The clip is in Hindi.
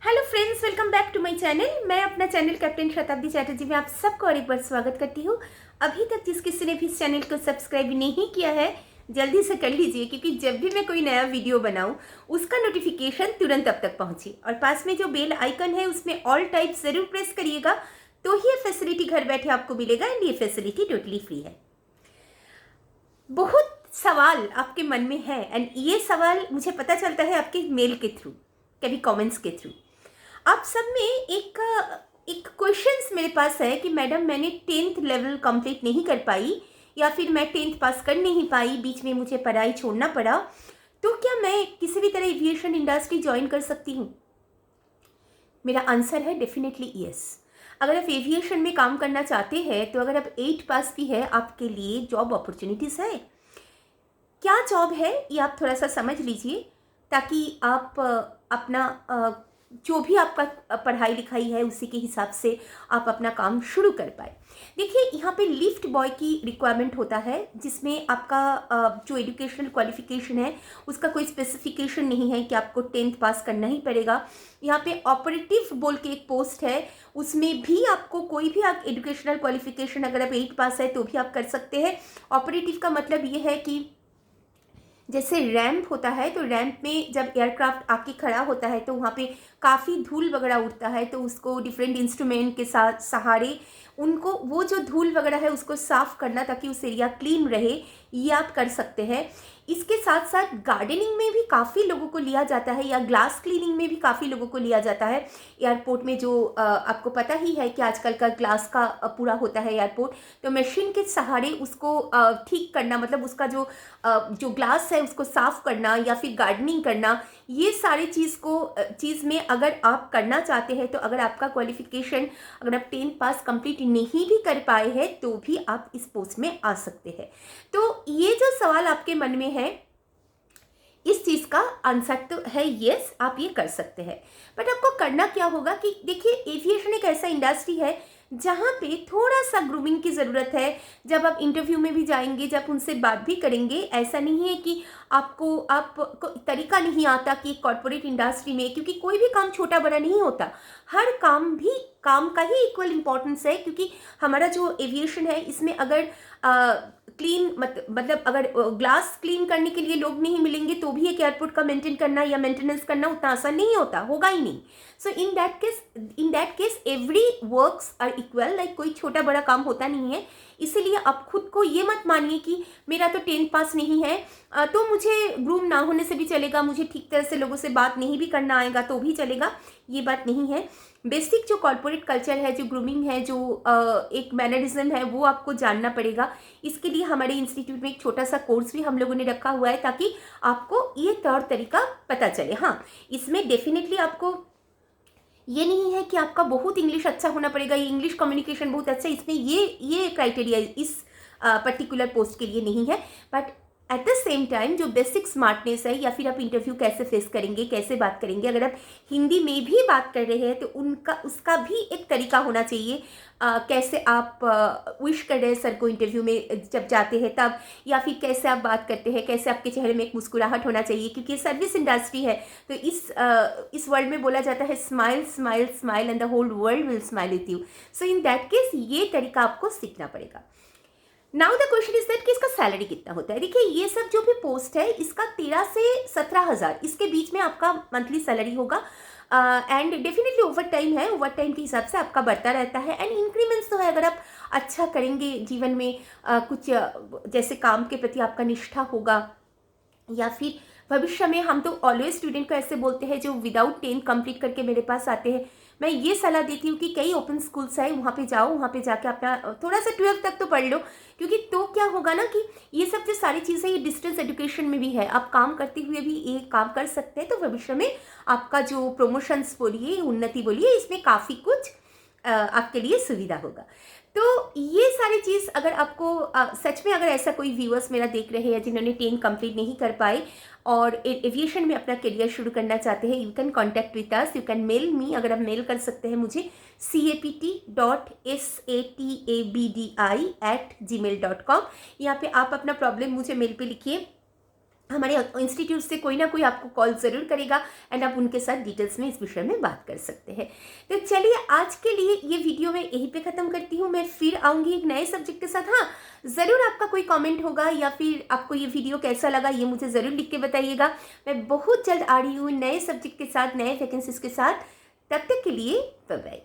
Hello friends, welcome back to my channel. मैं अपना चैनल कैप्टन शताब्दी चैटर्जी में आप सबको और एक बार स्वागत करती हूँ। अभी तक जिस किसी ने भी इस चैनल को सब्सक्राइब नहीं किया है, जल्दी से कर लीजिए, क्योंकि जब भी मैं कोई नया वीडियो बनाऊँ उसका नोटिफिकेशन तुरंत अब तक पहुँचे। और पास में जो बेल आइकन है उसमें ऑल टाइप ज़रूर प्रेस करिएगा, तो ही ये फैसिलिटी घर बैठे आपको मिलेगा एंड ये फैसिलिटी टोटली फ्री है। बहुत सवाल आपके मन में है एंड ये सवाल मुझे पता चलता है आपके मेल के थ्रू, कभी कमेंट्स के थ्रू। आप सब में एक एक क्वेश्चंस मेरे पास है कि मैडम मैंने 10th लेवल कंप्लीट नहीं कर पाई, या फिर मैं 10th पास कर नहीं पाई, बीच में मुझे पढ़ाई छोड़ना पड़ा, तो क्या मैं किसी भी तरह एविएशन इंडस्ट्री ज्वाइन कर सकती हूँ? मेरा आंसर है डेफिनेटली यस। अगर आप एविएशन में काम करना चाहते हैं तो अगर आप 8 पास भी है, आपके लिए जॉब अपॉर्चुनिटीज़ है। क्या जॉब है ये आप थोड़ा सा समझ लीजिए, ताकि आप अपना जो भी आपका पढ़ाई लिखाई है उसी के हिसाब से आप अपना काम शुरू कर पाए। देखिए, यहाँ पे लिफ्ट बॉय की रिक्वायरमेंट होता है, जिसमें आपका जो एजुकेशनल क्वालिफिकेशन है उसका कोई स्पेसिफिकेशन नहीं है कि आपको 10th पास करना ही पड़ेगा। यहाँ पे ऑपरेटिव बोल के एक पोस्ट है, उसमें भी आपको कोई भी आप एजुकेशनल क्वालिफिकेशन, अगर आप 8 पास है तो भी आप कर सकते हैं। ऑपरेटिव का मतलब ये है कि जैसे रैंप होता है, तो रैंप में जब एयरक्राफ्ट आके खड़ा होता है तो वहाँ पे काफ़ी धूल वगैरह उड़ता है, तो उसको डिफरेंट इंस्ट्रूमेंट के साथ सहारे उनको वो जो धूल वगैरह है उसको साफ़ करना, ताकि उस एरिया क्लीन रहे, ये आप कर सकते हैं। इसके साथ साथ गार्डनिंग में भी काफ़ी लोगों को लिया जाता है, या ग्लास क्लीनिंग में भी काफ़ी लोगों को लिया जाता है। एयरपोर्ट में जो आपको पता ही है कि आजकल का ग्लास का पूरा होता है एयरपोर्ट, तो मशीन के सहारे उसको ठीक करना, मतलब उसका जो ग्लास है उसको साफ़ करना या फिर गार्डनिंग करना, ये सारी चीज़ में अगर आप करना चाहते हैं, तो अगर आपका क्वालिफिकेशन, अगर आप 10 पास कंप्लीट नहीं भी कर पाए हैं तो भी आप इस पोस्ट में आ सकते हैं। तो ये जो सवाल आपके मन में है, इस चीज़ का आंसर तो है यस, आप ये कर सकते हैं। बट आपको करना क्या होगा कि देखिए, एविएशन एक ऐसा इंडस्ट्री है जहाँ पे थोड़ा सा ग्रूमिंग की ज़रूरत है। जब आप इंटरव्यू में भी जाएंगे, जब उनसे बात भी करेंगे, ऐसा नहीं है कि आपको तरीका नहीं आता कि कॉर्पोरेट इंडस्ट्री में, क्योंकि कोई भी काम छोटा बड़ा नहीं होता, हर काम का ही इक्वल इम्पोर्टेंस है। क्योंकि हमारा जो एविएशन है इसमें अगर क्लीन मतलब अगर ग्लास क्लीन करने के लिए लोग नहीं मिलेंगे तो भी एक एयरपोर्ट का मेंटेन करना या मेंटेनेंस करना उतना आसान नहीं होता, होगा ही नहीं। So in that case every works are equal, like कोई छोटा बड़ा काम होता नहीं है। इसीलिए आप खुद को ये मत मानिए कि मेरा तो 10th पास नहीं है तो मुझे ग्रूम ना होने से भी चलेगा, मुझे ठीक तरह से लोगों से बात नहीं भी करना आएगा तो भी चलेगा, ये बात नहीं है। बेसिक जो कॉर्पोरेट कल्चर है, जो ग्रूमिंग है, जो एक मैनरिज्म है, वो आपको जानना पड़ेगा। इसके लिए हमारे इंस्टीट्यूट में एक छोटा सा कोर्स भी हम लोगों ने रखा हुआ है, ताकि आपको ये तौर तरीका पता चले। हाँ, इसमें डेफिनेटली आपको ये नहीं है कि आपका बहुत इंग्लिश अच्छा होना पड़ेगा, ये इंग्लिश कम्युनिकेशन बहुत अच्छा, इसमें ये क्राइटेरिया इस पर्टिकुलर पोस्ट के लिए नहीं है। But at the same time जो बेसिक स्मार्टनेस है, या फिर आप इंटरव्यू कैसे फेस करेंगे, कैसे बात करेंगे, अगर आप हिंदी में भी बात कर रहे हैं तो उसका भी एक तरीका होना चाहिए। कैसे आप विश कर रहे हैं सर को इंटरव्यू में जब जाते हैं तब, या फिर कैसे आप बात करते हैं, कैसे आपके चेहरे में एक मुस्कुराहट होना चाहिए, क्योंकि ये सर्विस इंडस्ट्री है। तो इस वर्ल्ड में बोला जाता है smile smile smile and the whole world will smile with you. So in that case ये तरीका आपको सीखना पड़ेगा। Now the question is that कि इसका सैलरी कितना होता है। देखिए, ये सब जो भी पोस्ट है इसका 13 से 17,000 इसके बीच में आपका मंथली सैलरी होगा। एंड डेफिनेटली ओवर टाइम है, ओवर टाइम के हिसाब से आपका बढ़ता रहता है। एंड इंक्रीमेंट्स तो है, अगर आप अच्छा करेंगे जीवन में, कुछ जैसे काम के प्रति आपका निष्ठा होगा, या फिर भविष्य में, हम तो ऑलवेज स्टूडेंट को ऐसे बोलते हैं जो विदाउट 10 कंप्लीट करके मेरे पास आते हैं, मैं ये सलाह देती हूँ कि कई ओपन स्कूल्स है, वहाँ पे जाओ, वहाँ पे जाके अपना थोड़ा सा 12th तक तो पढ़ लो। क्योंकि तो क्या होगा ना कि ये सब जो सारी चीज़ें ये डिस्टेंस एजुकेशन में भी है, आप काम करते हुए भी ये काम कर सकते हैं। तो भविष्य में आपका जो प्रमोशंस बोलिए, उन्नति बोलिए, इसमें काफ़ी कुछ आपके लिए सुविधा होगा। तो ये सारी चीज़ अगर आपको सच में, अगर ऐसा कोई व्यूअर्स मेरा देख रहे हैं जिन्होंने 10 कंप्लीट नहीं कर पाए और एविएशन में अपना करियर शुरू करना चाहते हैं, you can contact with us, you can mail me. अगर आप मेल कर सकते हैं मुझे capt.satabdi@gmail.com। यहाँ पे आप अपना प्रॉब्लम मुझे मेल पे लिखिए, हमारे इंस्टीट्यूट से कोई ना कोई आपको कॉल ज़रूर करेगा एंड आप उनके साथ डिटेल्स में इस विषय में बात कर सकते हैं। तो चलिए आज के लिए ये वीडियो मैं यहीं पे ख़त्म करती हूँ। मैं फिर आऊँगी एक नए सब्जेक्ट के साथ। हाँ, ज़रूर आपका कोई कमेंट होगा या फिर आपको ये वीडियो कैसा लगा ये मुझे ज़रूर लिख के बताइएगा। मैं बहुत जल्द आ रही हूँ नए सब्जेक्ट के साथ, नए वैकेंसीज के साथ। तब तक के लिए बाय बाय।